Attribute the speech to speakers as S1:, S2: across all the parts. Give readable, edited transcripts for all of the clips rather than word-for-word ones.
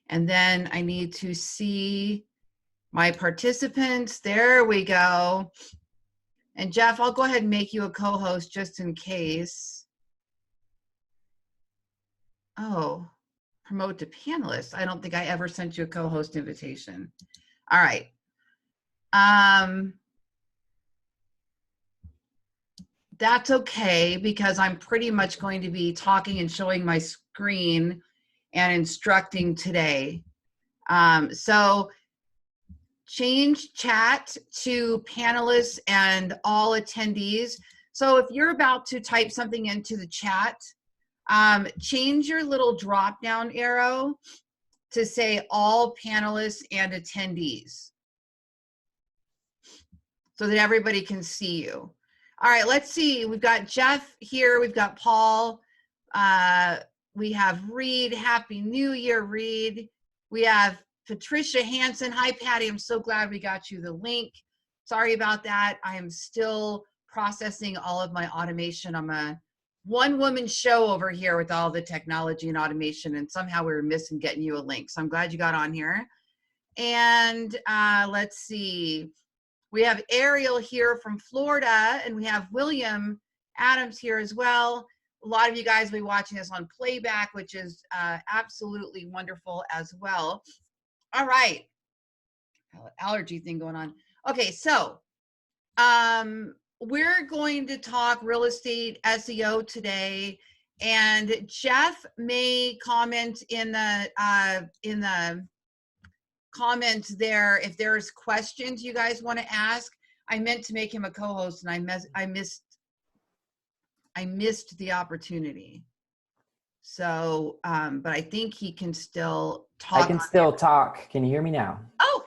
S1: And then I need to see my participants. There we go. And Jeff, I'll go ahead and make you a co-host just in case. Oh, promote to panelists. I don't think I ever sent you a co-host invitation. All right. That's okay, because I'm pretty much going to be talking and showing my screen and instructing today. So change chat to panelists and all attendees. So if you're about to type something into the chat, change your little drop down arrow to say all panelists and attendees so that everybody can see you. All right, let's see. We've got Jeff here. We've got Paul. We have Reed. Happy New Year, Reed. We have Patricia Hansen. Hi, Patty. I'm so glad we got you the link. Sorry about that. I am still processing all of my automation. I'm a one-woman show over here with all the technology and automation, and somehow we were missing getting you a link. So I'm glad you got on here. And let's see. We have Ariel here from Florida, and we have William Adams here as well. A lot of you guys will be watching this on playback, which is absolutely wonderful as well. All right. Allergy thing going on. Okay, so we're going to talk real estate SEO today, and Jeff may comment in the comments there if there's questions you guys want to ask. I meant to make him a co-host, and I missed the opportunity. So, but I think he can still talk.
S2: I can still talk. Can you hear me now?
S1: Oh.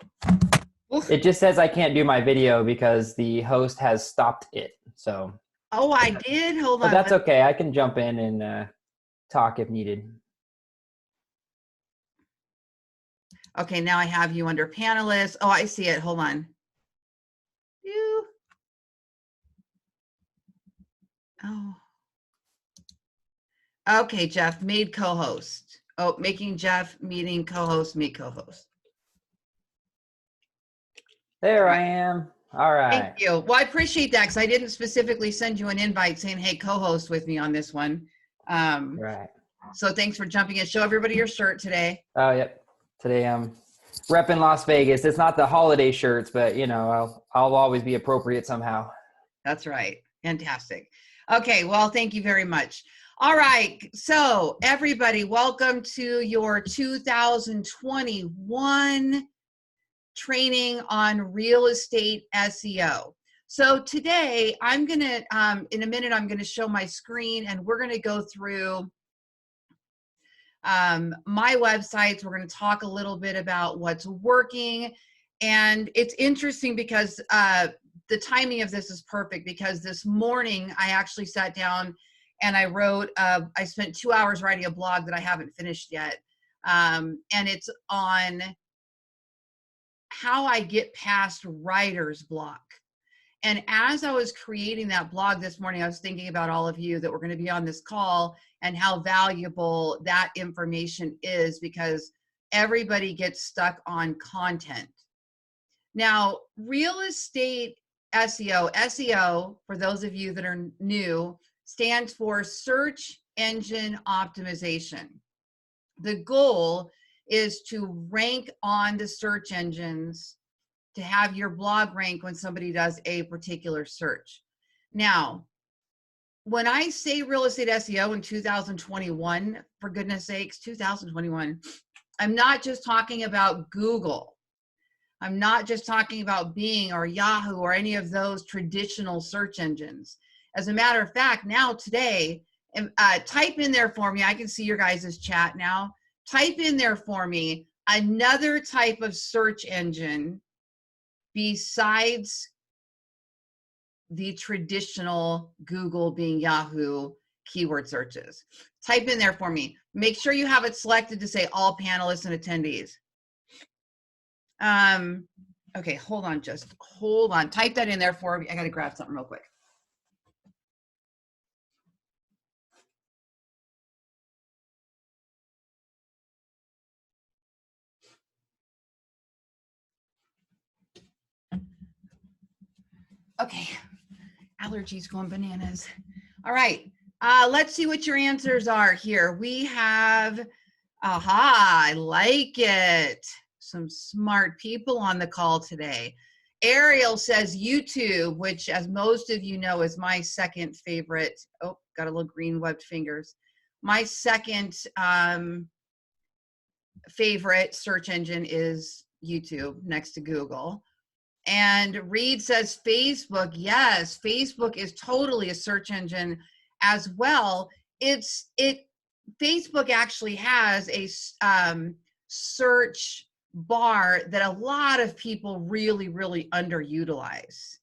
S2: It just says I can't do my video because the host has stopped it. So.
S1: Oh, I did? Hold on.
S2: But that's okay. I can jump in and talk if needed.
S1: Okay, now I have you under panelists. Oh, I see it. Hold on. Oh. Okay, Jeff, made co-host. Oh, making Jeff meeting co-host, me co-host.
S2: There I am. All right.
S1: Thank you. Well, I appreciate that, because I didn't specifically send you an invite saying, hey, co-host with me on this one.
S2: Right.
S1: So thanks for jumping in. Show everybody your shirt today.
S2: Oh, yep. Today I'm repping Las Vegas. It's not the holiday shirts, but you know, I'll always be appropriate somehow.
S1: That's right. Fantastic. Okay. Well, thank you very much. All right. So everybody, welcome to your 2021 training on real estate SEO. So today I'm going to, in a minute, I'm going to show my screen, and we're going to go through my websites. We're going to talk a little bit about what's working. And it's interesting because the timing of this is perfect, because this morning I actually sat down and I wrote, I spent 2 hours writing a blog that I haven't finished yet. And it's on how I get past writer's block. And as I was creating that blog this morning, I was thinking about all of you that were going to be on this call and how valuable that information is, because everybody gets stuck on content. Now, real estate SEO, for those of you that are new, stands for search engine optimization. The goal is to rank on the search engines, to have your blog rank when somebody does a particular search. Now, when I say real estate SEO in 2021, for goodness sakes, 2021, I'm not just talking about Google. I'm not just talking about Bing or Yahoo or any of those traditional search engines. As a matter of fact, now today, type in there for me. I can see your guys' chat now. Type in there for me another type of search engine besides the traditional Google, Bing, Yahoo keyword searches. Type in there for me. Make sure you have it selected to say all panelists and attendees. Okay, hold on, just hold on. Type that in there for me. I gotta grab something real quick. Okay, allergies going bananas. All right, let's see what your answers are here. We have, aha, I like it. Some smart people on the call today. Ariel says YouTube, which as most of you know is my second favorite. Oh, got a little green webbed fingers. My second favorite search engine is YouTube next to Google. And Reed says Facebook. Yes, Facebook is totally a search engine as well. Facebook actually has a search bar that a lot of people really, really underutilize.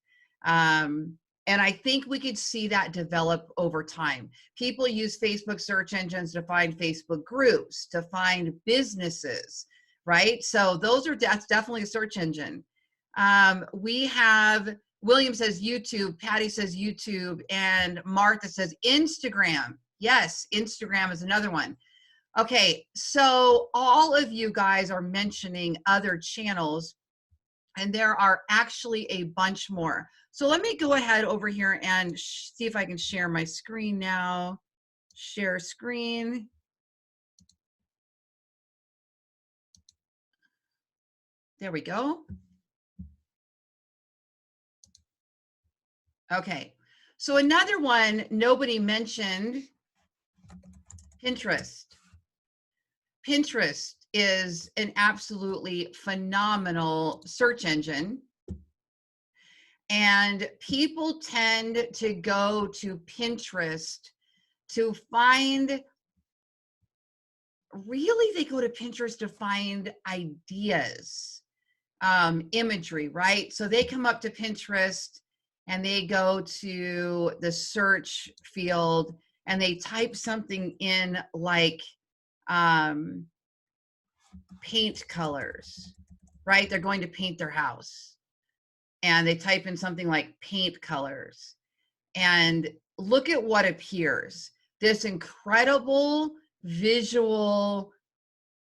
S1: And I think we could see that develop over time. People use Facebook search engines to find Facebook groups, to find businesses, right? So that's definitely a search engine. We have, William says YouTube, Patty says YouTube, and Martha says Instagram. Yes, Instagram is another one. Okay, so all of you guys are mentioning other channels, and there are actually a bunch more. So let me go ahead over here and see if I can share my screen now. Share screen. There we go. Okay, so another one nobody mentioned, Pinterest. Pinterest is an absolutely phenomenal search engine. And people tend to go to Pinterest to find, really they go to Pinterest to find ideas, imagery, right? So they come up to Pinterest and they go to the search field and they type something in like paint colors, right? They're going to paint their house. And they type in something like paint colors and look at what appears. This incredible visual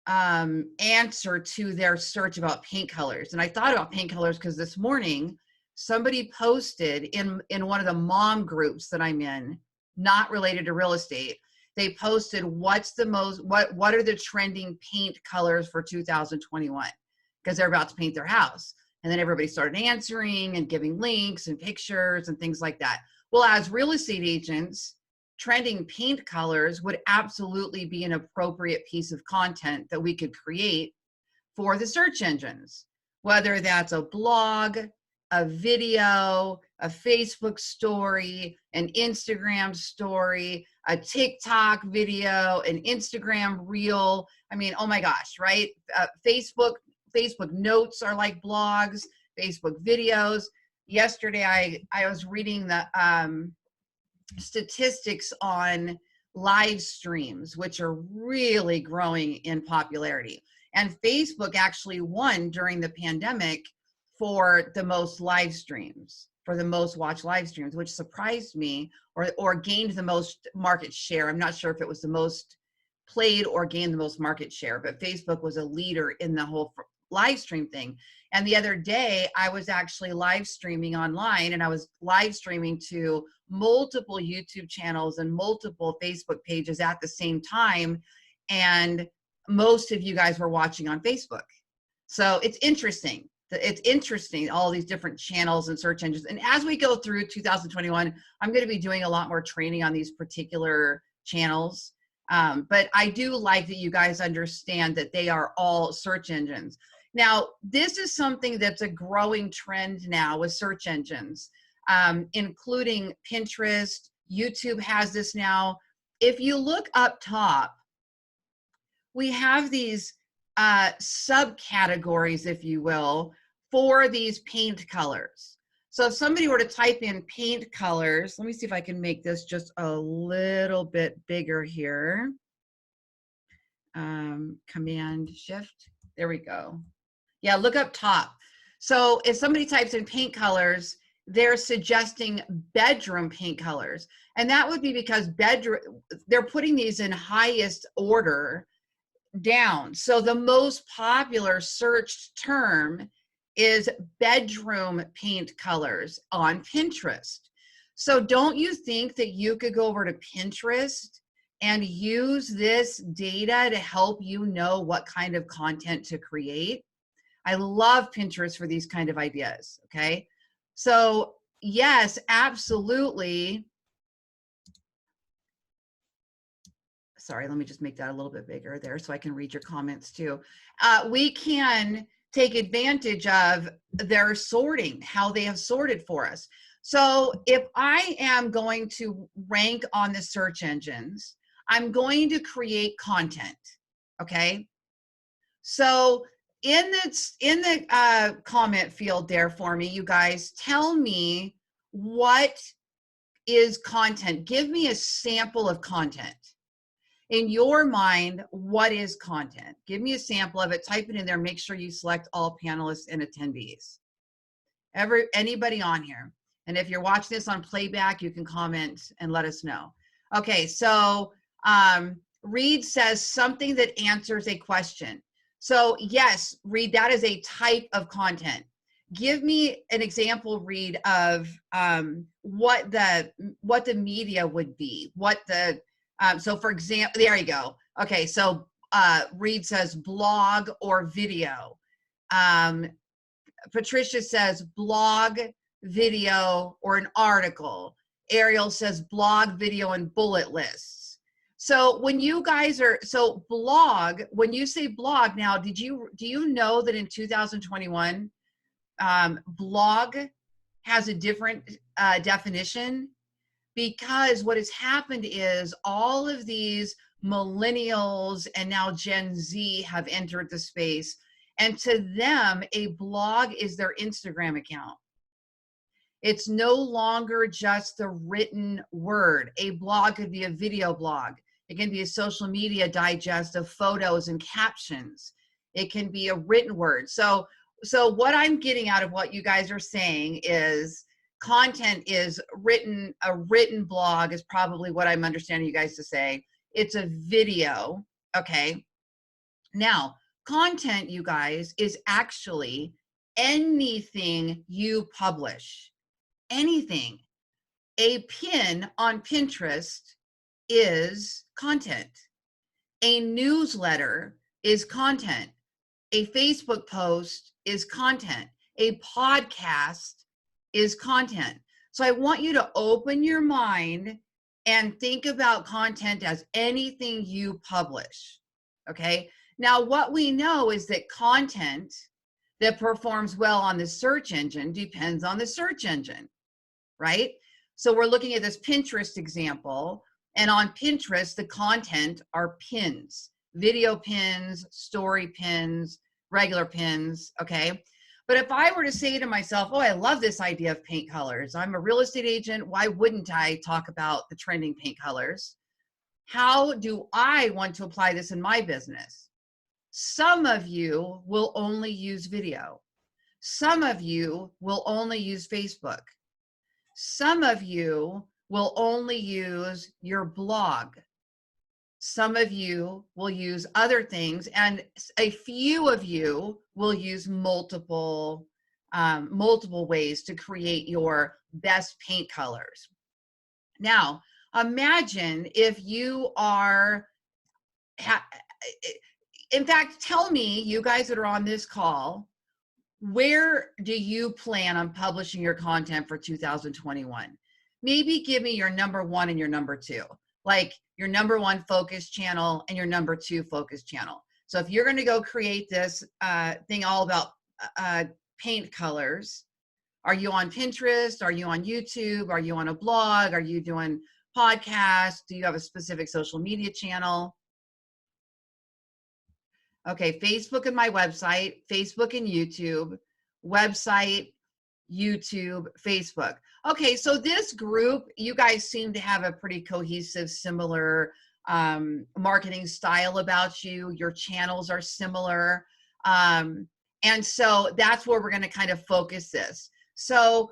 S1: answer to their search about paint colors. And I thought about paint colors because this morning somebody posted in one of the mom groups that I'm in, not related to real estate. They posted what are the trending paint colors for 2021, because they're about to paint their house. And then everybody started answering and giving links and pictures and things like that. Well, as real estate agents, trending paint colors would absolutely be an appropriate piece of content that we could create for the search engines, whether that's a blog, a video, a Facebook story, an Instagram story, a TikTok video, an Instagram reel. I mean, oh my gosh, right? Facebook notes are like blogs, Facebook videos. Yesterday, I was reading the statistics on live streams, which are really growing in popularity. And Facebook actually won during the pandemic for the most live streams, for the most watched live streams, which surprised me, or gained the most market share. I'm not sure if it was the most played or gained the most market share, but Facebook was a leader in the whole live stream thing. And the other day I was actually live streaming online, and I was live streaming to multiple YouTube channels and multiple Facebook pages at the same time. And most of you guys were watching on Facebook. So it's interesting. It's interesting, all these different channels and search engines. And as we go through 2021, I'm going to be doing a lot more training on these particular channels. But I do like that you guys understand that they are all search engines. Now, this is something that's a growing trend now with search engines, including Pinterest. YouTube has this now. If you look up top, we have these subcategories, if you will, for these paint colors. So if somebody were to type in paint colors, let me see if I can make this just a little bit bigger here. Command Shift, there we go. Yeah, look up top. So if somebody types in paint colors, they're suggesting bedroom paint colors. And that would be because they're putting these in highest order down. So the most popular searched term is bedroom paint colors on Pinterest. So don't you think that you could go over to Pinterest and use this data to help you know what kind of content to create? I love Pinterest for these kind of ideas, okay? So yes, absolutely. Sorry, let me just make that a little bit bigger there so I can read your comments too. We can take advantage of their sorting, how they have sorted for us. So if I am going to rank on the search engines, I'm going to create content, okay? So in the comment field there for me, you guys, tell me what is content. Give me a sample of content. In your mind, what is content? Give me a sample of it. Type it in there. Make sure you select all panelists and attendees. Anybody on here. And if you're watching this on playback, you can comment and let us know. Okay, so Reed says something that answers a question. So yes, Reed, that is a type of content. Give me an example, Reed, of what the media would be, so for example, there you go. Okay, so Reed says blog or video. Patricia says blog, video, or an article. Ariel says blog, video, and bullet lists. So when you guys blog, when you say blog now, do you know that in 2021, blog has a different definition? Because what has happened is all of these millennials and now Gen Z have entered the space, and to them, a blog is their Instagram account. It's no longer just the written word. A blog could be a video blog. It can be a social media digest of photos and captions. It can be a written word. So what I'm getting out of what you guys are saying is content is written. A written blog is probably what I'm understanding you guys to say. It's a video, okay? Now, content, you guys, is actually anything you publish. Anything. A pin on Pinterest is content. A newsletter is content. A Facebook post is content. A podcast is content. So I want you to open your mind and think about content as anything you publish, okay? Now, what we know is that content that performs well on the search engine depends on the search engine, right? So we're looking at this Pinterest example, and on Pinterest, the content are pins, video pins, story pins, regular pins, okay? But if I were to say to myself, oh, I love this idea of paint colors. I'm a real estate agent. Why wouldn't I talk about the trending paint colors? How do I want to apply this in my business? Some of you will only use video. Some of you will only use Facebook. Some of you will only use your blog. Some of you will use other things, and a few of you will use multiple ways to create your best paint colors. Now, imagine if you are, in fact, tell me, you guys that are on this call, where do you plan on publishing your content for 2021? Maybe give me your number one and your number two. Like your number one focus channel and your number two focus channel. So if you're going to go create this thing all about paint colors, are you on Pinterest? Are you on YouTube? Are you on a blog? Are you doing podcasts? Do you have a specific social media channel? Okay, Facebook and my website, Facebook and YouTube, website, YouTube, Facebook. Okay, so this group, you guys seem to have a pretty cohesive, similar marketing style about you. Your channels are similar. And so that's where we're going to kind of focus this. So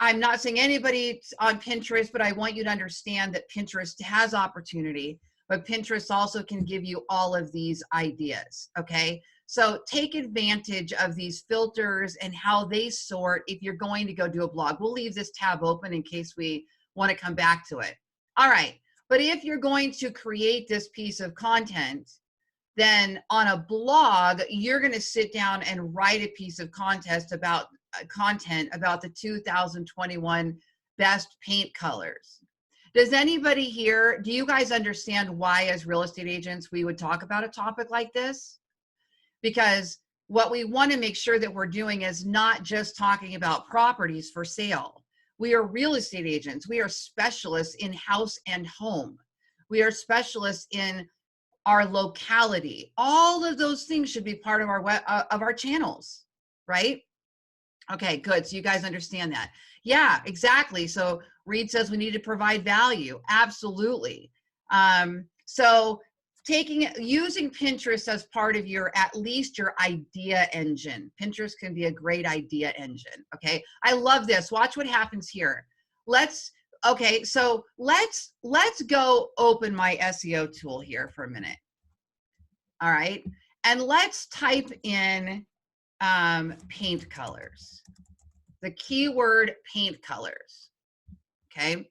S1: I'm not saying anybody on Pinterest, but I want you to understand that Pinterest has opportunity, but Pinterest also can give you all of these ideas, okay? So take advantage of these filters and how they sort if you're going to go do a blog. We'll leave this tab open in case we want to come back to it. All right. But if you're going to create this piece of content, then on a blog, you're going to sit down and write a piece of content about the 2021 best paint colors. Does anybody here, do you guys understand why as real estate agents we would talk about a topic like this? Because what we want to make sure that we're doing is not just talking about properties for sale. We are real estate agents. We are specialists in house and home. We are specialists in our locality. All of those things should be part of our channels, right? Okay, good. So you guys understand that. Yeah, exactly. So Reed says we need to provide value. Absolutely. So using Pinterest as part of at least your idea engine. Pinterest can be a great idea engine. Okay. I love this. Watch what happens here. Okay. So let's go open my SEO tool here for a minute. All right. And let's type in paint colors, the keyword paint colors. Okay.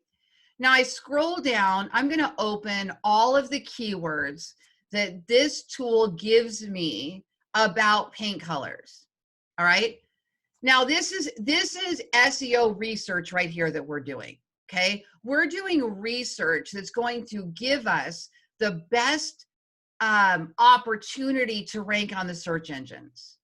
S1: Now I scroll down, I'm going to open all of the keywords that this tool gives me about paint colors. All right. Now this is SEO research right here that we're doing. Okay. We're doing research that's going to give us the best opportunity to rank on the search engines.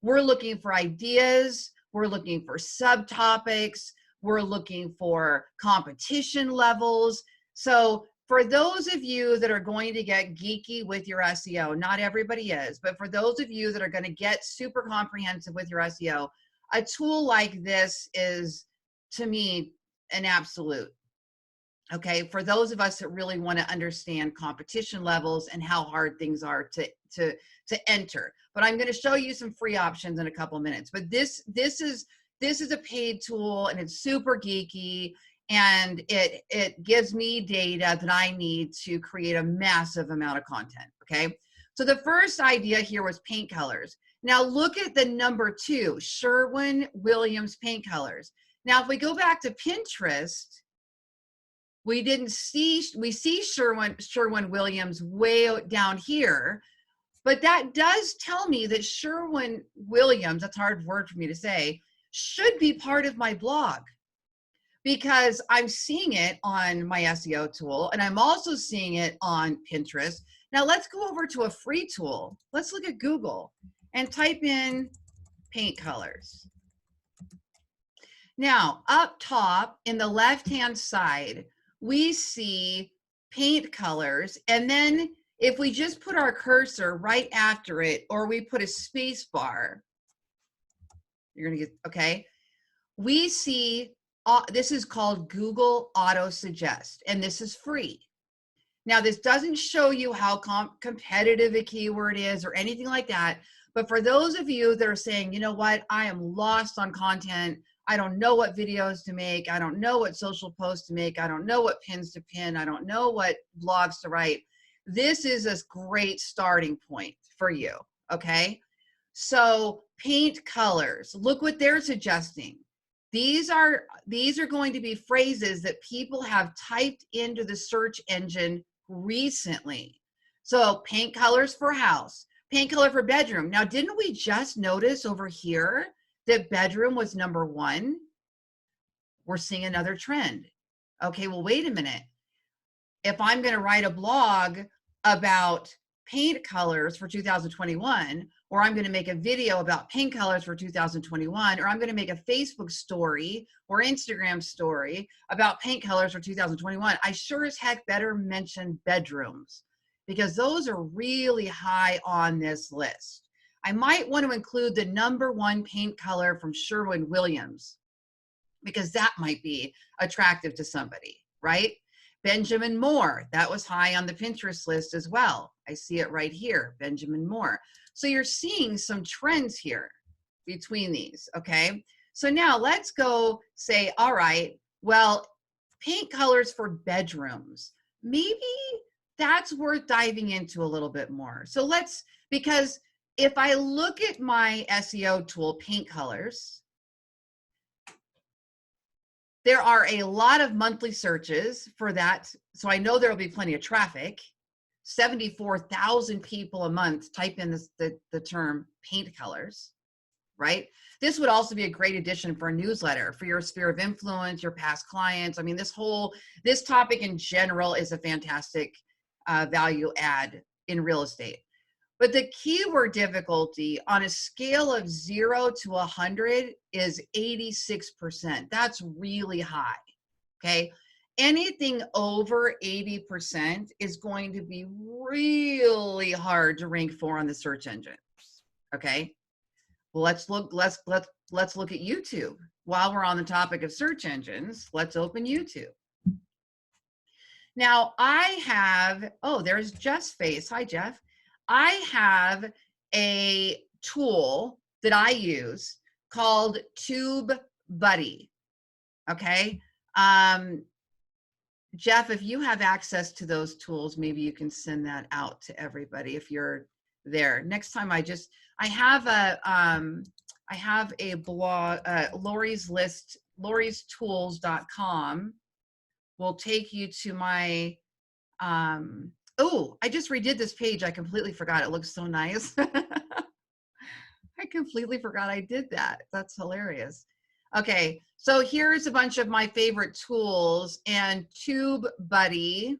S1: We're looking for ideas. We're looking for subtopics. We're looking for competition levels. So for those of you that are going to get geeky with your SEO, not everybody is, but for those of you that are going to get super comprehensive with your SEO, a tool like this is, to me, an absolute. Okay, for those of us that really want to understand competition levels and how hard things are to enter. But I'm going to show you some free options in a couple of minutes. But this is a paid tool, and it's super geeky, and it gives me data that I need to create a massive amount of content. Okay, so the first idea here was paint colors. Now look at the number 2, Sherwin-Williams paint colors. Now if we go back to Pinterest, we see Sherwin-Williams way down here, but that does tell me that Sherwin-Williams, that's a hard word for me to say, should be part of my blog, because I'm seeing it on my SEO tool and I'm also seeing it on Pinterest. Now let's go over to a free tool. Let's look at Google and type in paint colors. Now up top in the left-hand side, we see paint colors, and then if we just put our cursor right after it, or we put a space bar, you're gonna get, okay, we see, this is called Google Auto Suggest, and this is free. Now this doesn't show you how competitive a keyword is or anything like that, but for those of you that are saying, you know what, I am lost on content, I don't know what videos to make, I don't know what social posts to make, I don't know what pins to pin, I don't know what blogs to write, this is a great starting point for you, okay? So paint colors, look what they're suggesting. These are going to be phrases that people have typed into the search engine recently. So paint colors for house, paint color for bedroom. Now, didn't we just notice over here that bedroom was number 1? We're seeing another trend. Okay, well, wait a minute. If I'm going to write a blog about paint colors for 2021, or I'm going to make a video about paint colors for 2021, or I'm going to make a Facebook story or Instagram story about paint colors for 2021, I sure as heck better mention bedrooms, because those are really high on this list. I might want to include the number 1 paint color from Sherwin-Williams, because that might be attractive to somebody, right? Benjamin Moore, that was high on the Pinterest list as well. I see it right here, Benjamin Moore. So you're seeing some trends here between these, okay? So now let's go say, all right, well, paint colors for bedrooms. Maybe that's worth diving into a little bit more. So because if I look at my SEO tool, paint colors, there are a lot of monthly searches for that. So I know there will be plenty of traffic. 74,000 people a month type in the term paint colors, right? This would also be a great addition for a newsletter, for your sphere of influence, your past clients. I mean, this topic in general is a fantastic value add in real estate. But the keyword difficulty on a scale of 0 to 100 is 86%. That's really high, okay? Anything over 80% is going to be really hard to rank for on the search engine, okay? Well, let's look at YouTube. While we're on the topic of search engines, let's open YouTube. Now I have, oh, there's Jeff's face. Hi, Jeff. I have a tool that I use called TubeBuddy. Okay. Jeff, if you have access to those tools, maybe you can send that out to everybody if you're there. Next time I have a blog, Lori's list, loristools.com will take you to my, oh, I just redid this page. I completely forgot. It looks so nice. I completely forgot I did that. That's hilarious. Okay, so here's a bunch of my favorite tools, and TubeBuddy,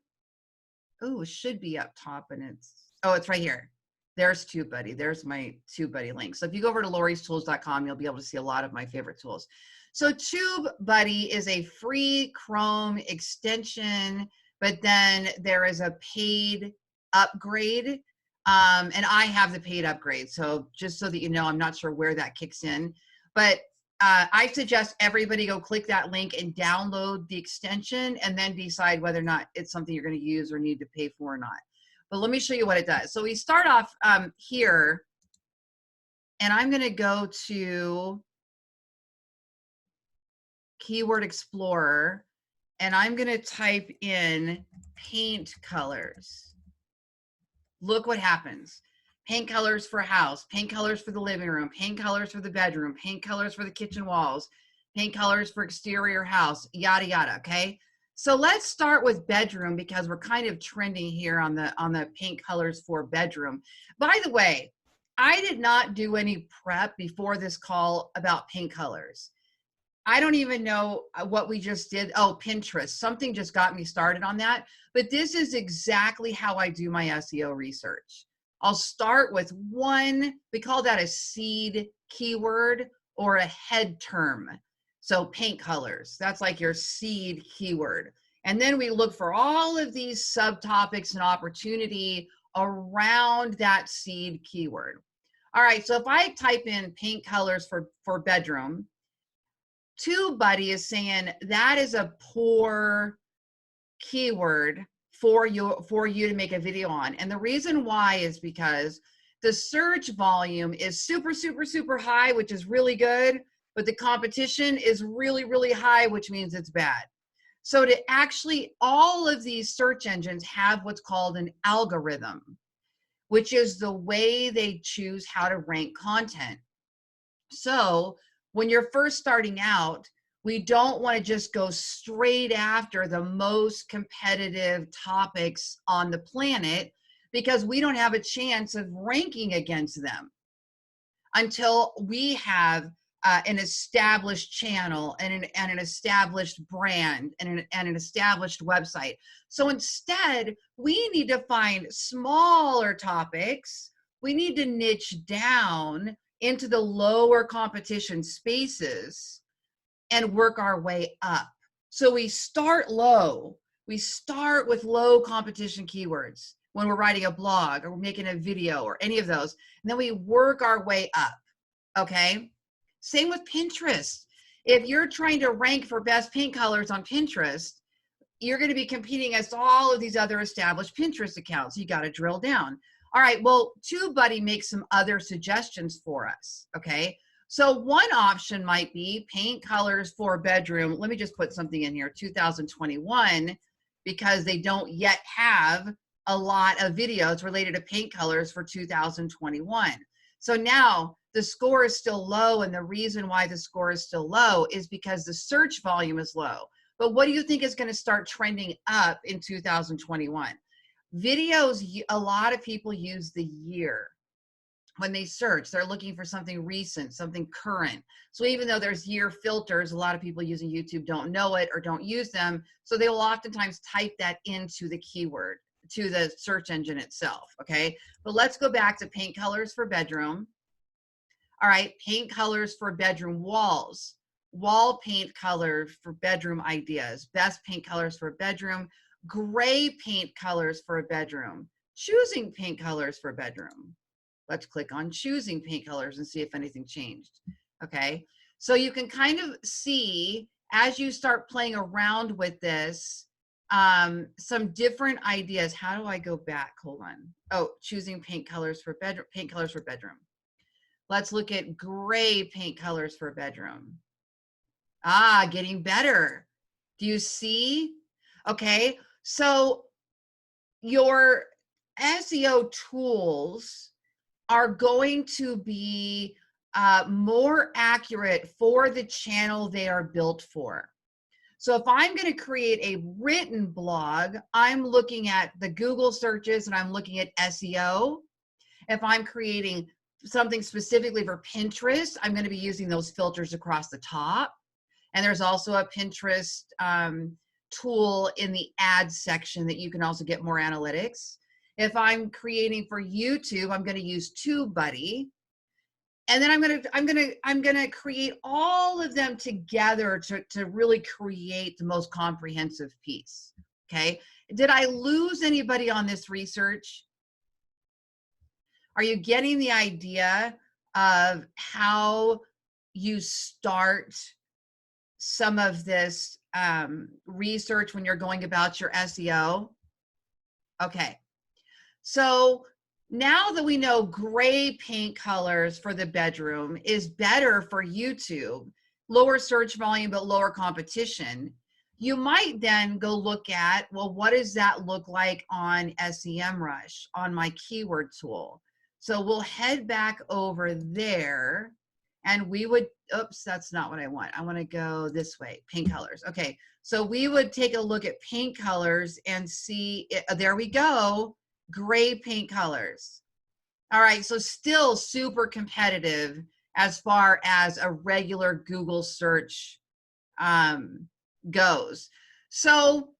S1: oh, it should be up top, and it's right here. There's TubeBuddy. There's my TubeBuddy link. So if you go over to loristools.com, you'll be able to see a lot of my favorite tools. So TubeBuddy is a free Chrome extension, but then there is a paid upgrade. And I have the paid upgrade. So just so that you know, I'm not sure where that kicks in, but I suggest everybody go click that link and download the extension and then decide whether or not it's something you're going to use or need to pay for or not. But let me show you what it does. So we start off here, and I'm going to go to Keyword Explorer, and I'm going to type in paint colors. Look what happens. Paint colors for house, paint colors for the living room, paint colors for the bedroom, paint colors for the kitchen walls, paint colors for exterior house, yada, yada, okay? So let's start with bedroom because we're kind of trending here on the paint colors for bedroom. By the way, I did not do any prep before this call about paint colors. I don't even know what we just did. Oh, Pinterest. Something just got me started on that. But this is exactly how I do my SEO research. I'll start with one, we call that a seed keyword or a head term. So paint colors, that's like your seed keyword. And then we look for all of these subtopics and opportunity around that seed keyword. All right, so if I type in paint colors for bedroom, TubeBuddy is saying that is a poor keyword for you to make a video on. And the reason why is because the search volume is super, super, super high, which is really good, but the competition is really, really high, which means it's bad. So to actually, all of these search engines have what's called an algorithm, which is the way they choose how to rank content. So when you're first starting out, we don't want to just go straight after the most competitive topics on the planet because we don't have a chance of ranking against them until we have an established channel and an established brand and an established website. So instead, we need to find smaller topics. We need to niche down into the lower competition spaces and work our way up. So we start low. We start with low competition keywords when we're writing a blog or we're making a video or any of those. And then we work our way up, okay? Same with Pinterest. If you're trying to rank for best paint colors on Pinterest, you're going to be competing against all of these other established Pinterest accounts. You got to drill down. All right, well, TubeBuddy makes some other suggestions for us, okay? So one option might be paint colors for bedroom. Let me just put something in here, 2021, because they don't yet have a lot of videos related to paint colors for 2021. So now the score is still low, and the reason why the score is still low is because the search volume is low. But what do you think is going to start trending up in 2021? Videos, a lot of people use the year. When they search, they're looking for something recent, something current. So even though there's year filters, a lot of people using YouTube don't know it or don't use them. So they will oftentimes type that into the keyword, to the search engine itself, okay? But let's go back to paint colors for bedroom. All right, paint colors for bedroom walls. Wall paint color for bedroom ideas. Best paint colors for a bedroom. Gray paint colors for a bedroom. Choosing paint colors for a bedroom. Let's click on choosing paint colors and see if anything changed. Okay, so you can kind of see as you start playing around with this, some different ideas. How do I go back? Hold on. Oh, choosing paint colors for bedroom. Paint colors for bedroom. Let's look at gray paint colors for a bedroom. Ah, getting better. Do you see? Okay, so your SEO tools are going to be more accurate for the channel they are built for. So if I'm going to create a written blog, I'm looking at the Google searches and I'm looking at SEO. If I'm creating something specifically for Pinterest, I'm going to be using those filters across the top. And there's also a Pinterest tool in the ads section that you can also get more analytics. If I'm creating for YouTube, I'm going to use TubeBuddy, and then I'm gonna create all of them together to really create the most comprehensive piece. Okay. Did I lose anybody on this research? Are you getting the idea of how you start some of this research when you're going about your SEO? Okay. So now that we know gray paint colors for the bedroom is better for YouTube, lower search volume, but lower competition, you might then go look at, well, what does that look like on SEMrush, on my keyword tool? So we'll head back over there and we would, oops, that's not what I want. I want to go this way, paint colors. Okay, so we would take a look at paint colors and see, there we go. Gray paint colors. All right, so still super competitive as far as a regular Google search goes. So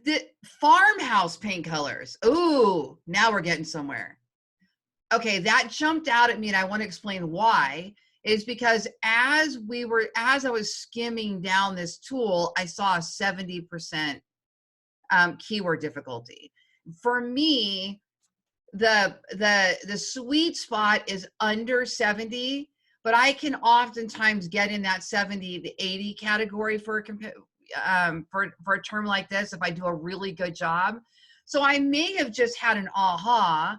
S1: the farmhouse paint colors. Ooh, now we're getting somewhere. Okay, that jumped out at me and I want to explain why. Is because as I was skimming down this tool, I saw a 70% keyword difficulty. For me, the sweet spot is under 70, but I can oftentimes get in that 70 to 80 category for a term like this if I do a really good job. So I may have just had an aha.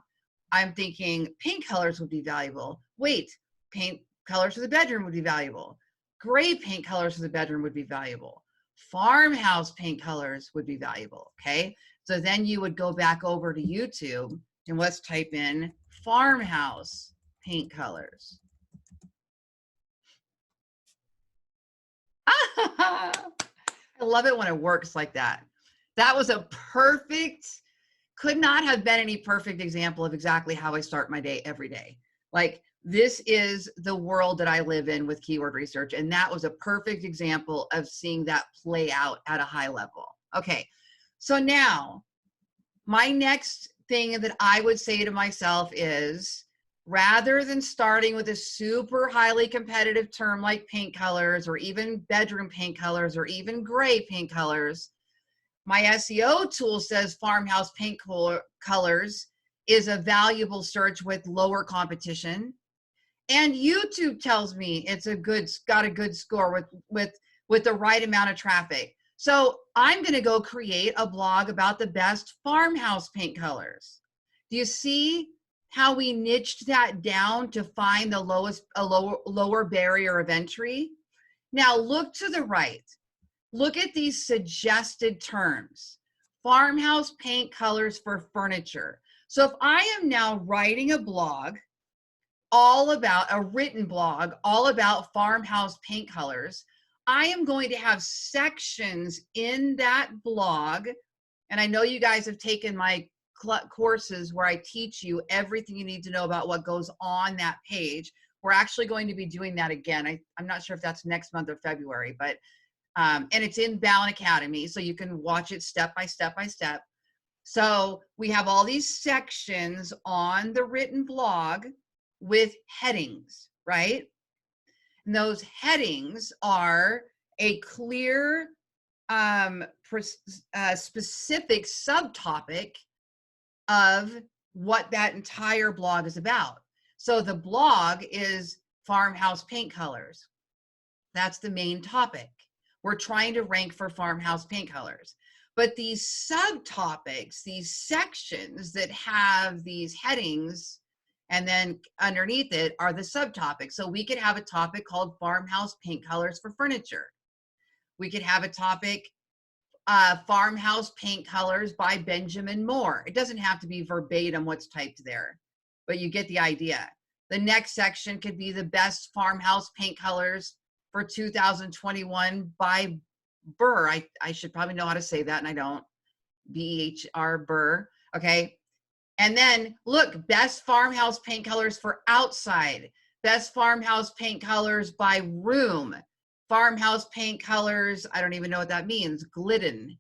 S1: I'm thinking paint colors would be valuable. Wait, paint colors for the bedroom would be valuable. Gray paint colors for the bedroom would be valuable. Farmhouse paint colors would be valuable, okay? So then you would go back over to YouTube and let's type in farmhouse paint colors. I love it when it works like that. That was a perfect, could not have been any perfect example of exactly how I start my day every day. Like, this is the world that I live in with keyword research. And that was a perfect example of seeing that play out at a high level. Okay. So now my next thing that I would say to myself is, rather than starting with a super highly competitive term like paint colors or even bedroom paint colors or even gray paint colors, my SEO tool says farmhouse paint colors is a valuable search with lower competition. And YouTube tells me it's got a good score with the right amount of traffic. So I'm going to go create a blog about the best farmhouse paint colors. Do you see how we niched that down to find the lower barrier of entry? Now look to the right. Look at these suggested terms. Farmhouse paint colors for furniture. So if I am now writing a blog all about a written blog, all about farmhouse paint colors, I am going to have sections in that blog. And I know you guys have taken my courses where I teach you everything you need to know about what goes on that page. We're actually going to be doing that again. I'm not sure if that's next month or February, but, and it's in Ballen Academy. So you can watch it step by step by step. So we have all these sections on the written blog with headings, right? And those headings are a clear, specific subtopic of what that entire blog is about. So the blog is farmhouse paint colors. That's the main topic. We're trying to rank for farmhouse paint colors. But these subtopics, these sections that have these headings, and then underneath it are the subtopics. So we could have a topic called farmhouse paint colors for furniture. We could have a topic, farmhouse paint colors by Benjamin Moore. It doesn't have to be verbatim what's typed there, but you get the idea. The next section could be the best farmhouse paint colors for 2021 by Burr. I should probably know how to say that, and I don't. B-E-H-R, Burr. Okay. And then look, best farmhouse paint colors for outside, best farmhouse paint colors by room, farmhouse paint colors. I don't even know what that means. Glidden.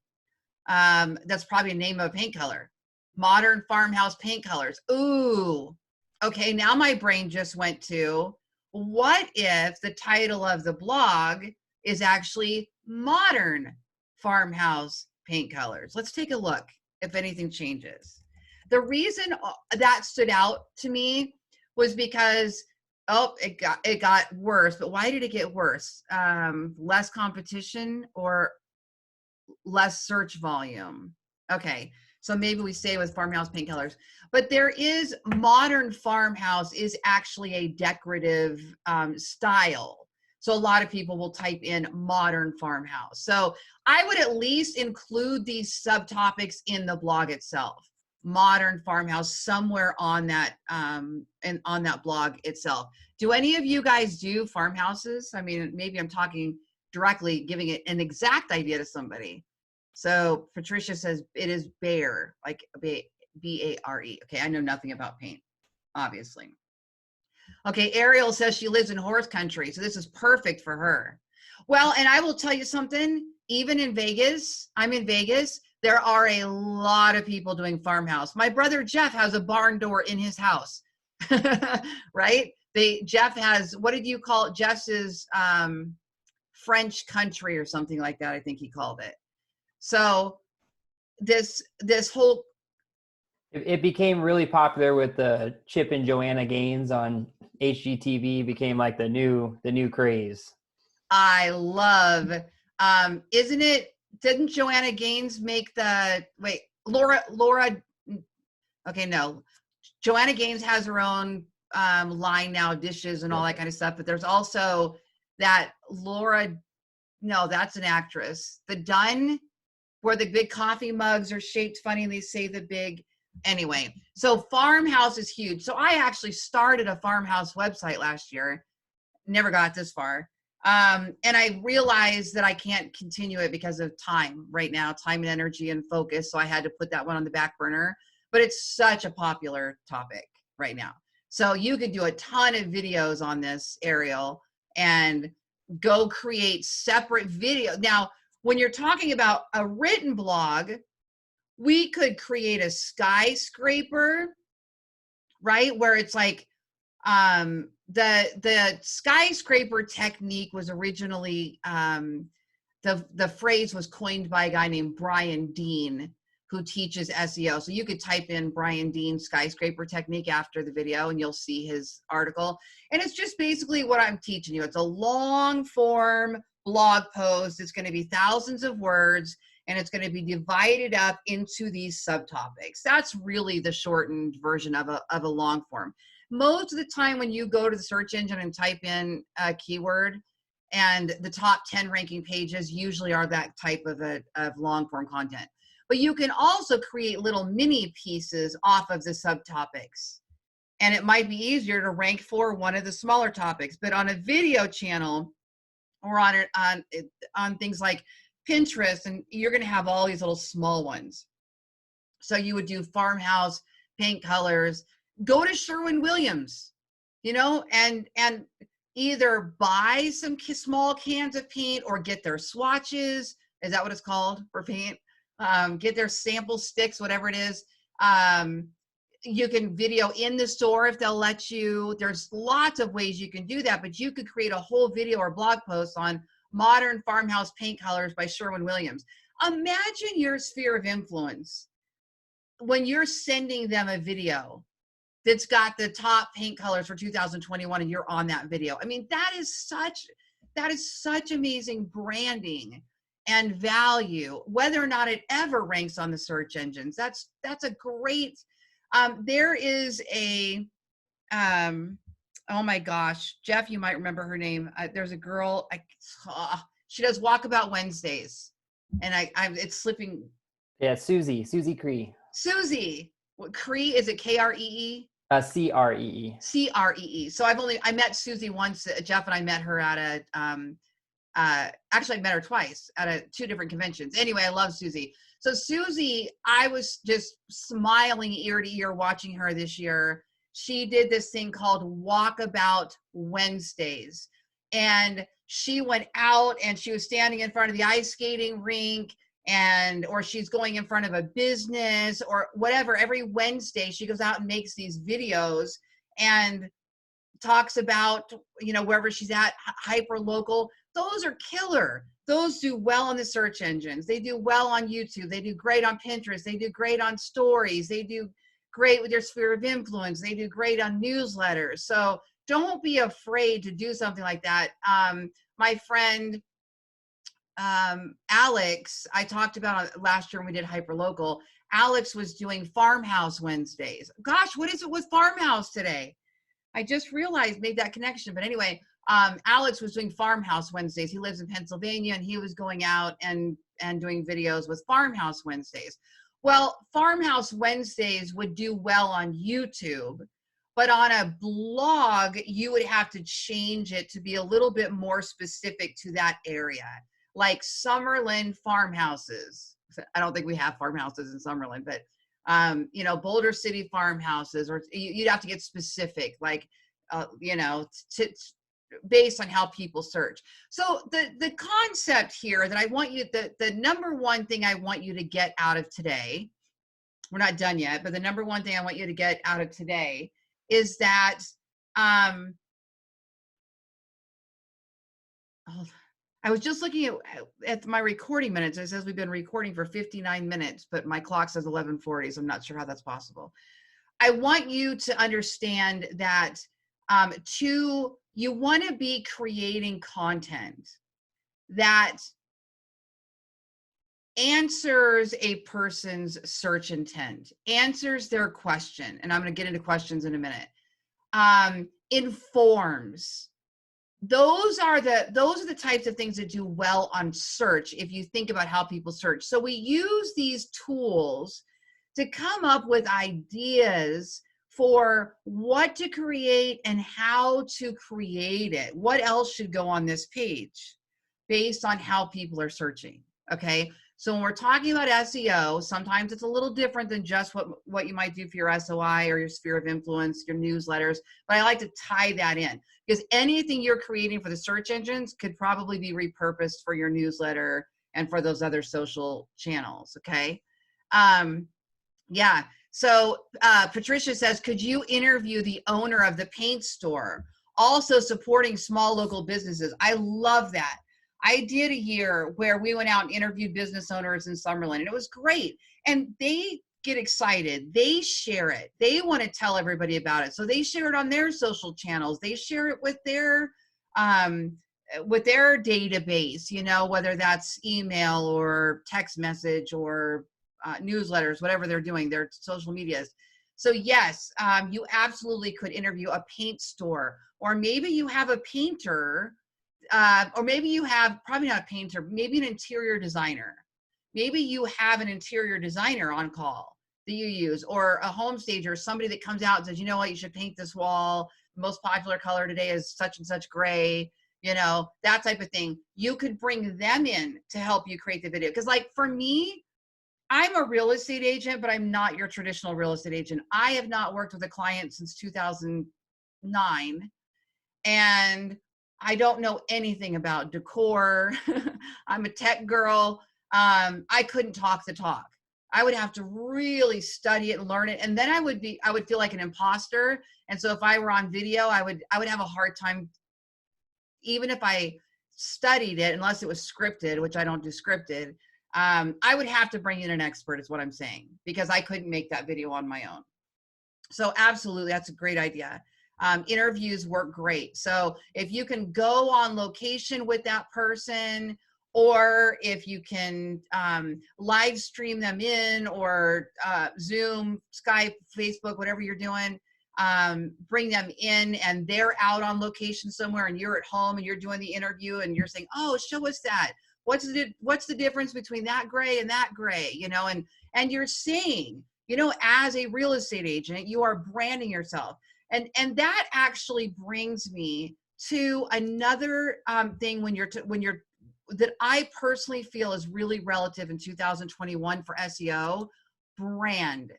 S1: That's probably a name of a paint color. Modern farmhouse paint colors. Ooh. Okay. Now my brain just went to, what if the title of the blog is actually modern farmhouse paint colors? Let's take a look if anything changes. The reason that stood out to me was because, it got worse. But why did it get worse? Less competition or less search volume? Okay, so maybe we stay with farmhouse paint colors. But there is, modern farmhouse is actually a decorative style. So a lot of people will type in modern farmhouse. So I would at least include these subtopics in the blog itself. Modern farmhouse somewhere on that and on that blog itself. Do any of you guys do farmhouses? I mean, maybe I'm talking directly, giving it an exact idea to somebody. So Patricia says it is bare, like B-A-R-E. Okay, I know nothing about paint, obviously. Okay, Ariel says she lives in horse country, so this is perfect for her. Well, and I will tell you something, even in Vegas, I'm in Vegas, there are a lot of people doing farmhouse. My brother Jeff has a barn door in his house, right? Jeff has, what did you call it? Jeff's is French country or something like that, I think he called it. So this whole...
S2: It became really popular with the Chip and Joanna Gaines on HGTV, became like the new craze.
S1: I love, didn't Joanna Gaines make the, wait, Laura, okay, no. Joanna Gaines has her own line now, dishes and all that kind of stuff, but there's also that Laura, no, that's an actress. The Dunn, where the big coffee mugs are shaped funny and they say the big, anyway. So farmhouse is huge. So I actually started a farmhouse website last year, never got this far. And I realized that I can't continue it because of time right now, time and energy and focus. So I had to put that one on the back burner, but it's such a popular topic right now. So you could do a ton of videos on this, Ariel, and go create separate video. Now, when you're talking about a written blog, we could create a skyscraper, right? Where it's like, the skyscraper technique was originally, the phrase was coined by a guy named Brian Dean, who teaches SEO. So you could type in Brian Dean skyscraper technique after the video and you'll see his article. And it's just basically what I'm teaching you. It's a long form blog post. It's going to be thousands of words and it's going to be divided up into these subtopics. That's really the shortened version of a long form. Most of the time when you go to the search engine and type in a keyword, and the top 10 ranking pages usually are that type of long form content. But you can also create little mini pieces off of the subtopics. And it might be easier to rank for one of the smaller topics. But on a video channel or on things like Pinterest, and you're going to have all these little small ones. So you would do farmhouse paint colors. Go to Sherwin-Williams, and either buy some small cans of paint or get their swatches. Is that what it's called for paint? Get their sample sticks, whatever it is. You can video in the store if they'll let you. There's lots of ways you can do that, but you could create a whole video or blog post on modern farmhouse paint colors by Sherwin-Williams. Imagine your sphere of influence when you're sending them a video that's got the top paint colors for 2021 and you're on that video. I mean, that is such amazing branding and value, whether or not it ever ranks on the search engines. That's a great, there is a, oh my gosh, Jeff, you might remember her name. There's a girl, she does Walkabout Wednesdays, and it's slipping.
S2: Yeah, Susie Cree.
S1: Susie, Cree, is it Kree?
S2: Cree.
S1: Cree. So I met Susie once. Jeff and I met her at actually I met her twice at two different conventions. Anyway, I love Susie. So Susie, I was just smiling ear to ear watching her this year. She did this thing called Walkabout Wednesdays. And she went out and she was standing in front of the ice skating rink, or she's going in front of a business or whatever. Every Wednesday she goes out and makes these videos and talks about, wherever she's at, hyper local. Those are killer. Those do well on the search engines. They do well on YouTube. They do great on Pinterest. They do great on stories. They do great with your sphere of influence. They do great on newsletters. So don't be afraid to do something like that. My friend, Alex, I talked about last year when we did hyperlocal. Alex was doing Farmhouse Wednesdays. Gosh, what is it with Farmhouse today? I just realized, made that connection. But anyway, Alex was doing Farmhouse Wednesdays. He lives in Pennsylvania, and he was going out and doing videos with Farmhouse Wednesdays. Well, Farmhouse Wednesdays would do well on YouTube, but on a blog, you would have to change it to be a little bit more specific to that area. Like Summerlin farmhouses. I don't think we have farmhouses in Summerlin, but Boulder City farmhouses, or you'd have to get specific, like, based on how people search. So the concept here that I want you, the number one thing I want you to get out of today, we're not done yet, but the number one thing I want you to get out of today is that, I was just looking at my recording minutes. It says we've been recording for 59 minutes, but my clock says 11:40, so I'm not sure how that's possible. I want you to understand that you want to be creating content that answers a person's search intent, answers their question, and I'm going to get into questions in a minute, informs. Those are the types of things that do well on search if you think about how people search. So we use these tools to come up with ideas for what to create and how to create it. What else should go on this page based on how people are searching, okay? So when we're talking about SEO, sometimes it's a little different than just what you might do for your SOI or your sphere of influence, your newsletters, but I like to tie that in because anything you're creating for the search engines could probably be repurposed for your newsletter and for those other social channels, okay? Yeah, so Patricia says, could you interview the owner of the paint store? Also supporting small local businesses. I love that. I did a year where we went out and interviewed business owners in Summerlin, and it was great. And they get excited. They share it. They want to tell everybody about it. So they share it on their social channels. They share it with their database, whether that's email or text message or newsletters, whatever they're doing, their social medias. So yes, you absolutely could interview a paint store, or maybe you have a painter, or maybe you have, probably not a painter, maybe an interior designer Maybe you have an interior designer on call that you use, or a home stager, somebody that comes out and says, you know what, you should paint this wall. The most popular color today is such and such gray, you know, that type of thing. You could bring them in to help you create the video. Because like for me, I'm a real estate agent, but I'm not your traditional real estate agent. I have not worked with a client since 2009, and I don't know anything about decor. I'm a tech girl. I couldn't talk the talk. I would have to really study it and learn it. And then I would feel like an imposter. And so if I were on video, I would have a hard time, even if I studied it, unless it was scripted, which I don't do scripted. I would have to bring in an expert is what I'm saying, because I couldn't make that video on my own. So absolutely, that's a great idea. Interviews work great. So if you can go on location with that person, or if you can live stream them in, or Zoom, Skype, Facebook, whatever you're doing, bring them in and they're out on location somewhere and you're at home and you're doing the interview and you're saying, oh, show us that. What's the difference between that gray and that gray, you know, and you're saying, you know, as a real estate agent, you are branding yourself. And that actually brings me to another thing when you're that I personally feel is really relative in 2021 for SEO: brand.